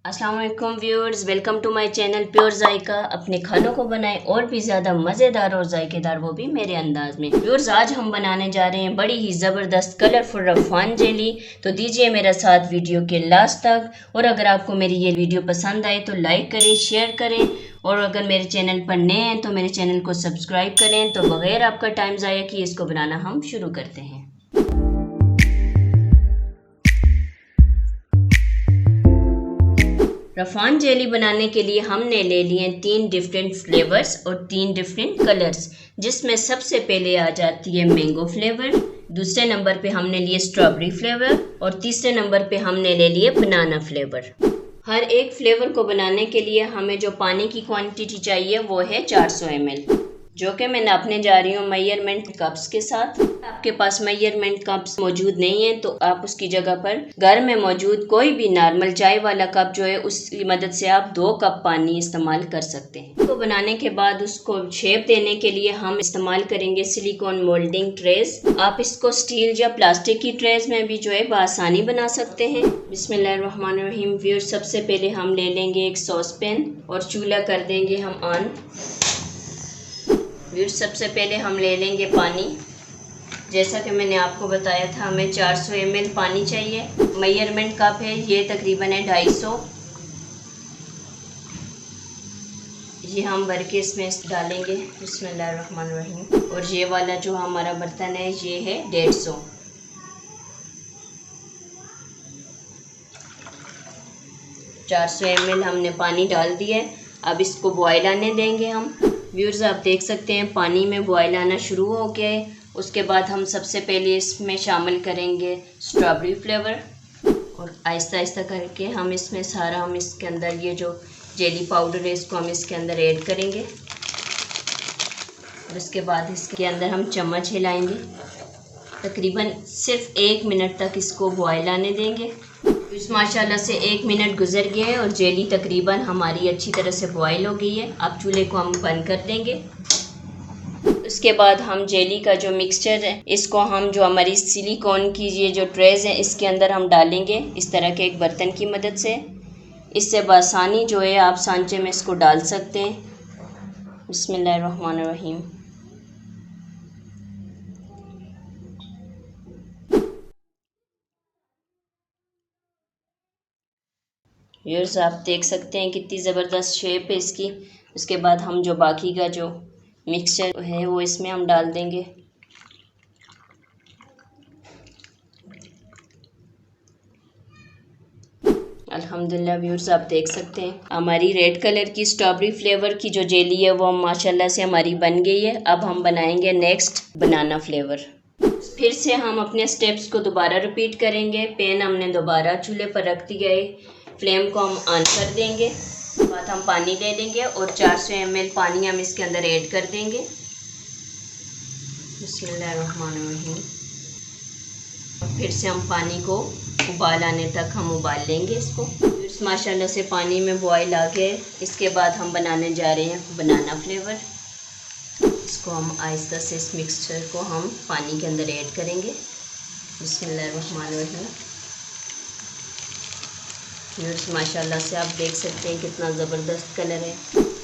अस्सलाम वालेकुम viewers, welcome to my channel pure Zaika. अपने खानों को बनाएं और भी ज़्यादा मज़ेदार और जायकेदार, वो भी मेरे अंदाज में। व्यूअर्स, आज हम बनाने जा रहे हैं बड़ी ही ज़बरदस्त कलरफुल रफ़ान जेली। तो दीजिए मेरा साथ वीडियो के लास्ट तक। और अगर आपको मेरी ये वीडियो पसंद आए तो लाइक करें, शेयर करें, और अगर मेरे चैनल पर नए हैं तो मेरे चैनल को सब्सक्राइब करें। तो बग़ैर आपका टाइम ज़ाया किए इसको बनाना हम शुरू करते हैं। रफ़ान जेली बनाने के लिए हमने ले लिए 3 डिफरेंट फ्लेवर्स और 3 डिफरेंट कलर्स, जिसमें सबसे पहले आ जाती है मैंगो फ्लेवर, दूसरे नंबर पे हमने लिए स्ट्रॉबेरी फ्लेवर और तीसरे नंबर पे हमने ले लिए बनाना फ्लेवर। हर एक फ्लेवर को बनाने के लिए हमें जो पानी की क्वांटिटी चाहिए वो है 400 ml, जो कि मैं नापने जा रही हूँ मेजरमेंट कप्स के साथ। आपके पास मेजरमेंट कप्स मौजूद नहीं है तो आप उसकी जगह पर घर में मौजूद कोई भी नॉर्मल चाय वाला कप जो है उसकी मदद से आप 2 कप पानी इस्तेमाल कर सकते हैं। तो बनाने के बाद उसको शेप देने के लिए हम इस्तेमाल करेंगे सिलिकॉन मोल्डिंग ट्रेस। आप इसको स्टील या प्लास्टिक की ट्रेस में भी जो है बआसानी बना सकते हैं। बिस्मिल्लाहिर्रहमानिर्रहीम। व्यूअर, सबसे पहले हम ले लेंगे एक सॉस पैन और चूल्हा कर देंगे हम ऑन। व्यूअर, सबसे पहले हम ले लेंगे पानी। जैसा कि मैंने आपको बताया था हमें 400 ml पानी चाहिए। मेजरमेंट कप है, ये तकरीबन है 250। ये हम भर के इसमें डालेंगे। बिस्मिल्लाहिर्रहमानिर्रहीम। और ये वाला जो हमारा बर्तन है ये है 150। $400 ml हमने पानी डाल दिया है। अब इसको बॉयल आने देंगे हम। व्यूअर्स, आप देख सकते हैं पानी में बॉयल आना शुरू हो गया है। उसके बाद हम सबसे पहले इसमें शामिल करेंगे स्ट्रॉबेरी फ्लेवर, और आहिस्ता आहिस्ता करके हम इसके अंदर ये जो जेली पाउडर है इसको हम इसके अंदर ऐड करेंगे। और इसके बाद इसके अंदर हम चम्मच हिलाएंगे। तकरीबन सिर्फ 1 मिनट तक इसको बॉयल आने देंगे। इस माशाल्लाह से 1 मिनट गुजर गया है और जेली तकरीबन हमारी अच्छी तरह से बॉयल हो गई है। अब चूल्हे को हम बंद कर देंगे। उसके बाद हम जेली का जो मिक्सचर है इसको हम जो हमारी सिलिकॉन की ये जो ट्रेज है इसके अंदर हम डालेंगे, इस तरह के एक बर्तन की मदद से। इससे बआसानी जो है आप सांचे में इसको डाल सकते हैं। बिस्मिल्लाहिर्रहमानिर्रहीम। व्यूअर्स, आप देख सकते हैं कितनी ज़बरदस्त शेप है इसकी। उसके बाद हम जो बाकी का जो मिक्सचर है वो इसमें हम डाल देंगे। अल्हम्दुलिल्लाह व्यूअर्स, आप देख सकते हैं हमारी रेड कलर की स्ट्रॉबेरी फ्लेवर की जो जेली है वो माशाल्लाह से हमारी बन गई है। अब हम बनाएंगे नेक्स्ट बनाना फ्लेवर। फिर से हम अपने स्टेप्स को दोबारा रिपीट करेंगे। पैन हमने दोबारा चूल्हे पर रख दिया है। फ्लेम को हम ऑन कर देंगे। बाद हम पानी ले लेंगे और 400 ml पानी हम इसके अंदर ऐड कर देंगे। बिस्मिल्लाहिर्रहमानिर्रहीम। फिर से हम पानी को उबाल आने तक हम उबाल लेंगे इसको। फिर माशाल्लाह से पानी में बॉयल आ गए। इसके बाद हम बनाने जा रहे हैं बनाना फ्लेवर। इसको हम आहिस्ता से इस मिक्सचर को हम पानी के अंदर ऐड करेंगे। बिस्मिल्लाहिर्रहमानिर्रहीम। माशाल्लाह से आप देख सकते हैं कितना ज़बरदस्त कलर है।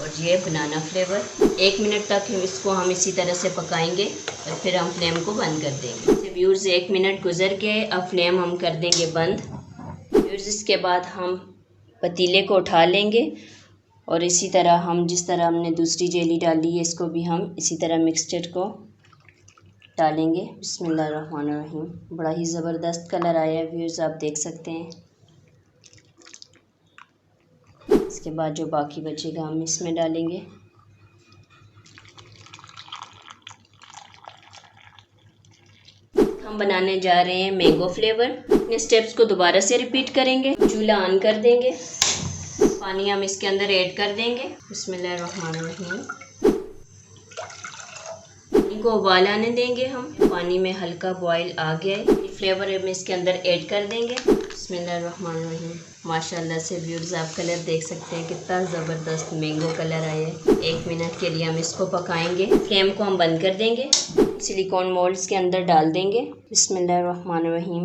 और ये बनाना फ्लेवर 1 मिनट तक इसको हम इसी तरह से पकाएंगे और फिर हम फ्लेम को बंद कर देंगे। व्यूअर्स, 1 मिनट गुजर गए। अब फ्लेम हम कर देंगे बंद। व्यूअर्स, इसके बाद हम पतीले को उठा लेंगे और इसी तरह हम जिस तरह हमने दूसरी जेली डाली है इसको भी हम इसी तरह मिक्सचर को डालेंगे। बिस्मिल्लाहिर्रहमानिर्रहीम। बड़ा ही ज़बरदस्त कलर आया है व्यूअर्स, आप देख सकते हैं। इसके बाद जो बाकी बचेगा हम इसमें डालेंगे। हम बनाने जा रहे हैं मैंगो फ्लेवर। अपने स्टेप्स को दोबारा से रिपीट करेंगे। चूल्हा ऑन कर देंगे। पानी हम इसके अंदर ऐड कर देंगे। बिस्मिल्लाहिर्रहमानिर्रहीम। पानी को उबाल आने देंगे हम। पानी में हल्का बॉयल आ गया है। फ्लेवर हम इसके अंदर ऐड कर देंगे। बिस्मिल्लाहिर्रहमानिर्रहीम। माशाल्लाह से व्यूअर्स, आप कलर देख सकते हैं कितना ज़बरदस्त मैंगो कलर आया है। 1 मिनट के लिए हम इसको पकाएंगे। फ्लेम को हम बंद कर देंगे। सिलिकॉन मोल्ड्स के अंदर डाल देंगे। बिस्मिल्लाहिर्रहमानिर्रहीम।